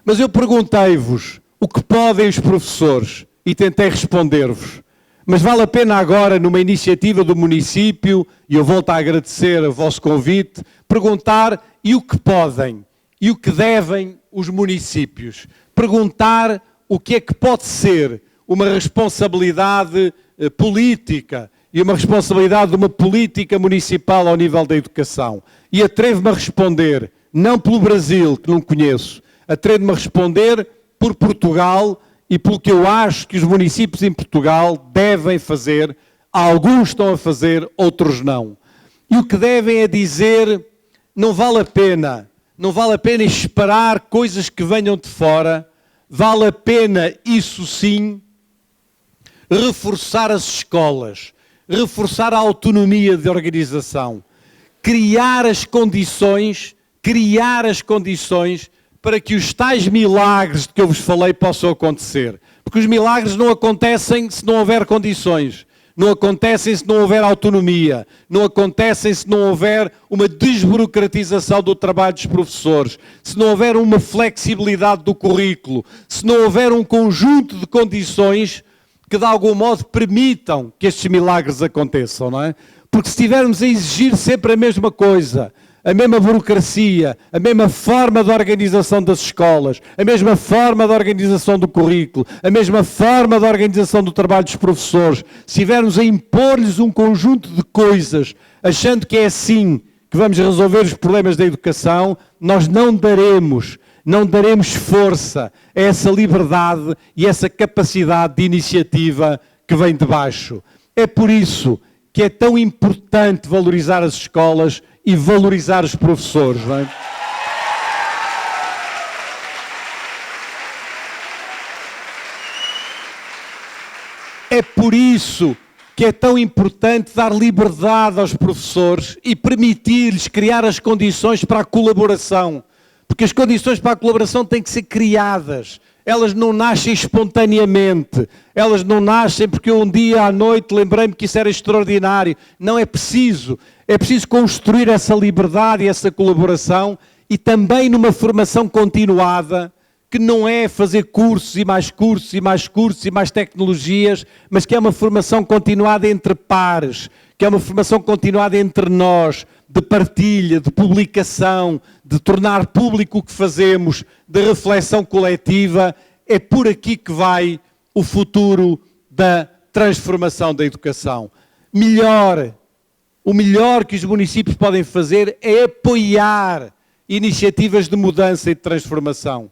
Mas eu perguntei-vos o que podem os professores e tentei responder-vos. Mas vale a pena agora, numa iniciativa do município, e eu volto a agradecer o vosso convite, perguntar e o que podem e o que devem os municípios. Perguntar o que é que pode ser uma responsabilidade política e uma responsabilidade de uma política municipal ao nível da educação. E atrevo-me a responder, não pelo Brasil, que não conheço, atrevo-me a responder por Portugal e pelo que eu acho que os municípios em Portugal devem fazer. Alguns estão a fazer, outros não. E o que devem é dizer, não vale a pena esperar coisas que venham de fora, vale a pena, isso sim, reforçar as escolas, reforçar a autonomia de organização, criar as condições para que os tais milagres de que eu vos falei possam acontecer. Porque os milagres não acontecem se não houver condições, não acontecem se não houver autonomia, não acontecem se não houver uma desburocratização do trabalho dos professores, se não houver uma flexibilidade do currículo, se não houver um conjunto de condições que de algum modo permitam que estes milagres aconteçam, não é? Porque se estivermos a exigir sempre a mesma coisa, a mesma burocracia, a mesma forma de organização das escolas, a mesma forma de organização do currículo, a mesma forma de organização do trabalho dos professores, se estivermos a impor-lhes um conjunto de coisas, achando que é assim que vamos resolver os problemas da educação, nós não daremos força a essa liberdade e essa capacidade de iniciativa que vem de baixo. É por isso que é tão importante valorizar as escolas e valorizar os professores, não é? É por isso que é tão importante dar liberdade aos professores e permitir-lhes criar as condições para a colaboração. Porque as condições para a colaboração têm que ser criadas. Elas não nascem espontaneamente. Elas não nascem porque um dia à noite lembrei-me que isso era extraordinário. Não é preciso. É preciso construir essa liberdade e essa colaboração e também numa formação continuada, que não é fazer cursos e mais cursos e mais cursos e mais tecnologias, mas que é uma formação continuada entre pares, que é uma formação continuada entre nós, de partilha, de publicação, de tornar público o que fazemos, de reflexão coletiva. É por aqui que vai o futuro da transformação da educação. O melhor que os municípios podem fazer é apoiar iniciativas de mudança e de transformação.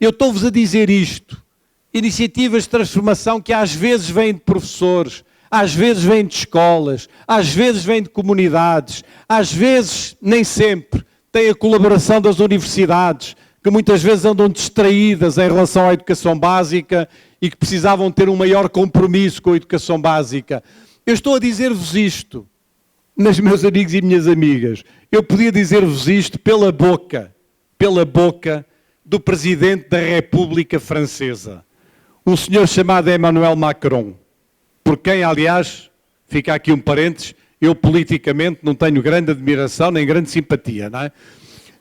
Eu estou-vos a dizer isto, iniciativas de transformação que às vezes vêm de professores, às vezes vêm de escolas, às vezes vêm de comunidades, às vezes, nem sempre, têm a colaboração das universidades, que muitas vezes andam distraídas em relação à educação básica e que precisavam ter um maior compromisso com a educação básica. Eu estou a dizer-vos isto Mas, meus amigos e minhas amigas, eu podia dizer-vos isto pela boca do Presidente da República Francesa, um senhor chamado Emmanuel Macron, por quem, aliás, fica aqui um parênteses, eu politicamente não tenho grande admiração nem grande simpatia, não é?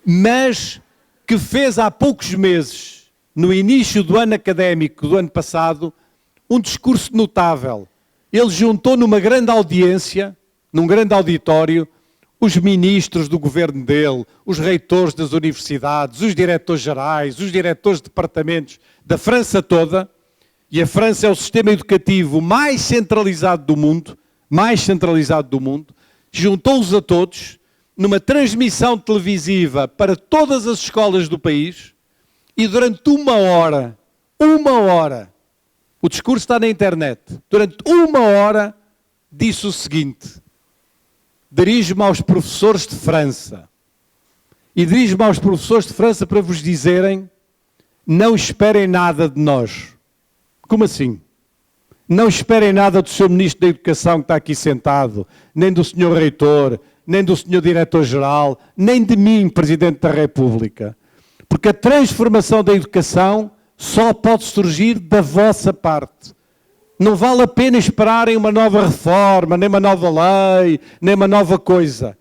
Mas que fez há poucos meses, no início do ano académico do ano passado, um discurso notável. Ele juntou numa grande audiência, num grande auditório, os ministros do governo dele, os reitores das universidades, os diretores gerais, os diretores de departamentos da França toda, e a França é o sistema educativo mais centralizado do mundo, juntou-os a todos numa transmissão televisiva para todas as escolas do país e durante uma hora, o discurso está na internet, durante uma hora disse o seguinte: dirijo-me aos professores de França e dirijo-me aos professores de França para vos dizerem: não esperem nada de nós. Como assim? Não esperem nada do Sr. Ministro da Educação que está aqui sentado, nem do Sr. Reitor, nem do Sr. Diretor-Geral, nem de mim, Presidente da República. Porque a transformação da educação só pode surgir da vossa parte. Não vale a pena esperarem uma nova reforma, nem uma nova lei, nem uma nova coisa.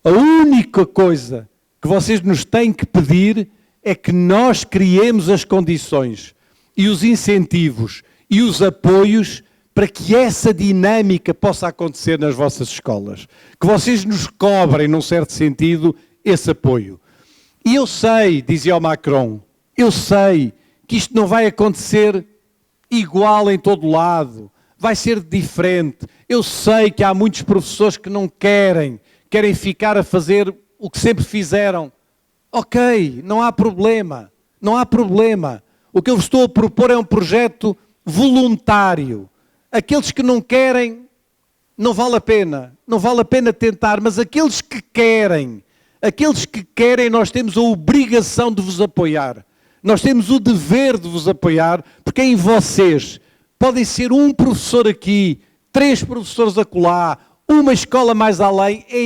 A única coisa que vocês nos têm que pedir é que nós criemos as condições e os incentivos e os apoios para que essa dinâmica possa acontecer nas vossas escolas. Que vocês nos cobrem, num certo sentido, esse apoio. E eu sei, dizia o Macron, eu sei que isto não vai acontecer igual em todo lado, vai ser diferente. Eu sei que há muitos professores que não querem ficar a fazer o que sempre fizeram. Ok, não há problema. O que eu vos estou a propor é um projeto voluntário. Aqueles que não querem, não vale a pena tentar, mas aqueles que querem, nós temos a obrigação de vos apoiar. Nós temos o dever de vos apoiar, porque em vocês podem ser um professor aqui, 3 professores acolá, uma escola mais além, é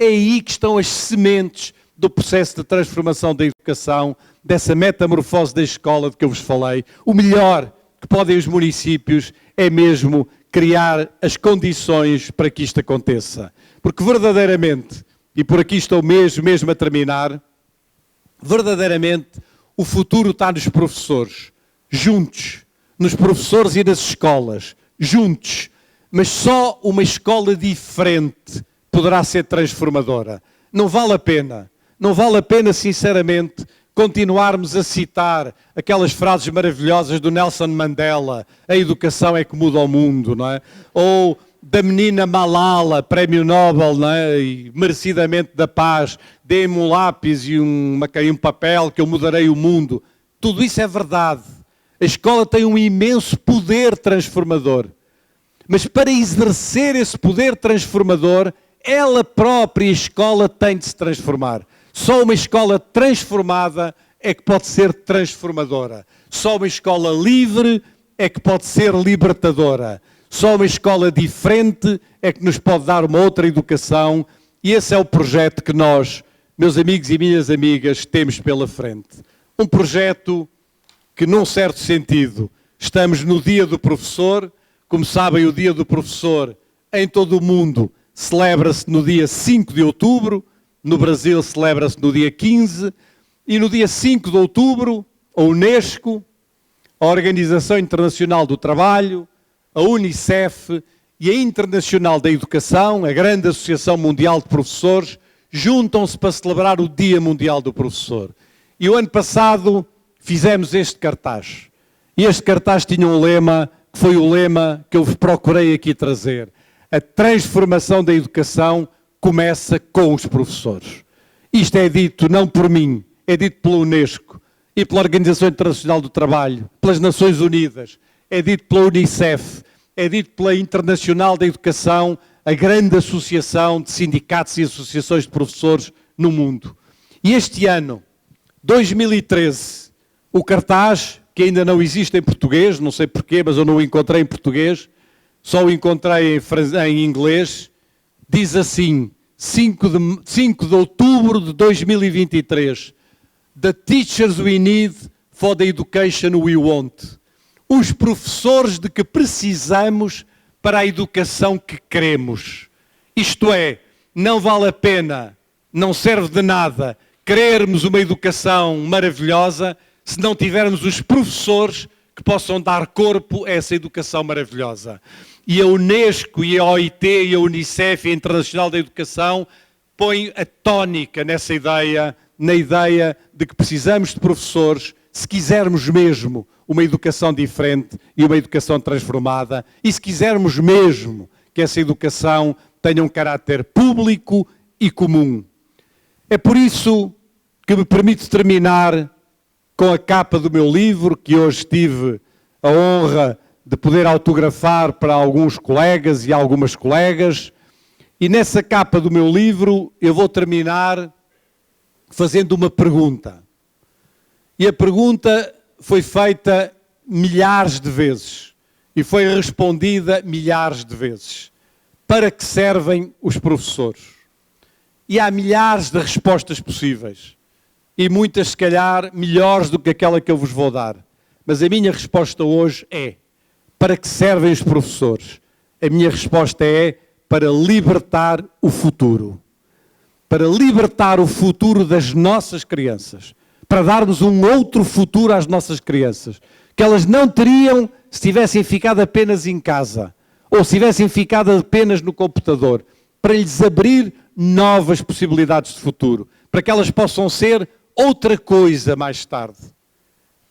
aí que estão as sementes do processo de transformação da educação, dessa metamorfose da escola de que eu vos falei. O melhor que podem os municípios é mesmo criar as condições para que isto aconteça. Porque verdadeiramente, e por aqui estou mesmo a terminar, verdadeiramente o futuro está nos professores, juntos, nos professores e nas escolas, juntos. Mas só uma escola diferente poderá ser transformadora. Não vale a pena, sinceramente, continuarmos a citar aquelas frases maravilhosas do Nelson Mandela: a educação é que muda o mundo, não é? Ou da menina Malala, prémio Nobel, não é? E merecidamente da paz, dê-me um lápis e um papel que eu mudarei o mundo. Tudo isso é verdade. A escola tem um imenso poder transformador. Mas para exercer esse poder transformador, ela própria, a escola, tem de se transformar. Só uma escola transformada é que pode ser transformadora. Só uma escola livre é que pode ser libertadora. Só uma escola diferente é que nos pode dar uma outra educação. E esse é o projeto que nós, meus amigos e minhas amigas, temos pela frente. Um projeto que, num certo sentido, estamos no Dia do Professor. Como sabem, o Dia do Professor em todo o mundo celebra-se no dia 5 de outubro. No Brasil celebra-se no dia 15, e no dia 5 de outubro, a Unesco, a Organização Internacional do Trabalho, a Unicef e a Internacional da Educação, a grande Associação Mundial de Professores, juntam-se para celebrar o Dia Mundial do Professor. E o ano passado fizemos este cartaz. E este cartaz tinha um lema, que foi o lema que eu vos procurei aqui trazer: a transformação da educação começa com os professores. Isto é dito não por mim, é dito pela Unesco e pela Organização Internacional do Trabalho, pelas Nações Unidas, é dito pela Unicef, é dito pela Internacional da Educação, a grande associação de sindicatos e associações de professores no mundo. E este ano, 2013, o cartaz, que ainda não existe em português, não sei porquê, mas eu não o encontrei em português, só o encontrei em inglês, diz assim, 5 de outubro de 2023, The teachers we need for the education we want. Os professores de que precisamos para a educação que queremos. Isto é, não vale a pena, não serve de nada querermos uma educação maravilhosa se não tivermos os professores que possam dar corpo a essa educação maravilhosa. E a Unesco, e a OIT, e a Unicef, e a Internacional da Educação, põem a tónica nessa ideia, na ideia de que precisamos de professores se quisermos mesmo uma educação diferente e uma educação transformada, e se quisermos mesmo que essa educação tenha um caráter público e comum. É por isso que me permito terminar com a capa do meu livro, que hoje tive a honra de poder autografar para alguns colegas e algumas colegas. E nessa capa do meu livro eu vou terminar fazendo uma pergunta. E a pergunta foi feita milhares de vezes e foi respondida milhares de vezes. Para que servem os professores? E há milhares de respostas possíveis. E muitas, se calhar, melhores do que aquela que eu vos vou dar. Mas a minha resposta hoje é: para que servem os professores? A minha resposta é: para libertar o futuro. Para libertar o futuro das nossas crianças. Para darmos um outro futuro às nossas crianças. Que elas não teriam se tivessem ficado apenas em casa. Ou se tivessem ficado apenas no computador. Para lhes abrir novas possibilidades de futuro. Para que elas possam ser outra coisa mais tarde.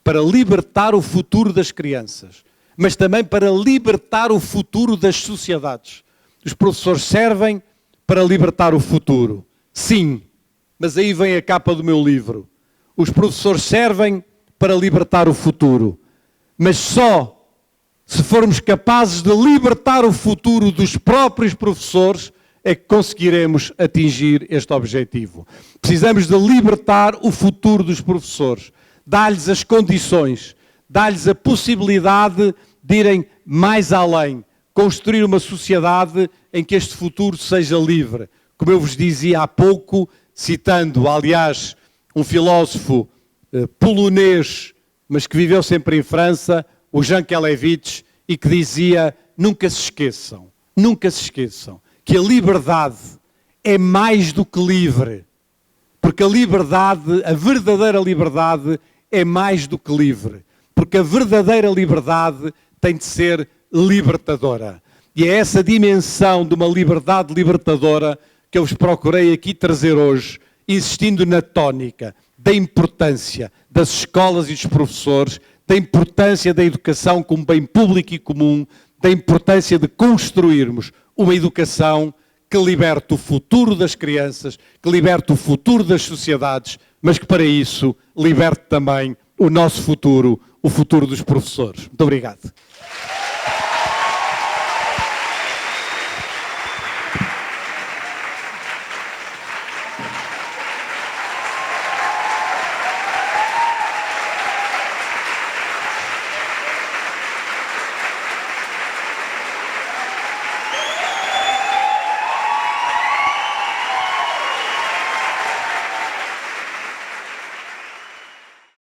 Para libertar o futuro das crianças. Mas também para libertar o futuro das sociedades. Os professores servem para libertar o futuro. Sim, mas aí vem a capa do meu livro. Os professores servem para libertar o futuro. Mas só se formos capazes de libertar o futuro dos próprios professores é que conseguiremos atingir este objetivo. Precisamos de libertar o futuro dos professores. Dar-lhes as condições, dar-lhes a possibilidade de irem mais além. Construir uma sociedade em que este futuro seja livre. Como eu vos dizia há pouco, citando, aliás, um filósofo polonês, mas que viveu sempre em França, o Jan Kelevich, e que dizia: nunca se esqueçam, que a liberdade é mais do que livre. Porque a liberdade, a verdadeira liberdade, é mais do que livre. Porque a verdadeira liberdade tem de ser libertadora. E é essa dimensão de uma liberdade libertadora que eu vos procurei aqui trazer hoje, insistindo na tónica da importância das escolas e dos professores, da importância da educação como bem público e comum, da importância de construirmos uma educação que liberte o futuro das crianças, que liberte o futuro das sociedades, mas que para isso liberte também o nosso futuro, o futuro dos professores. Muito obrigado.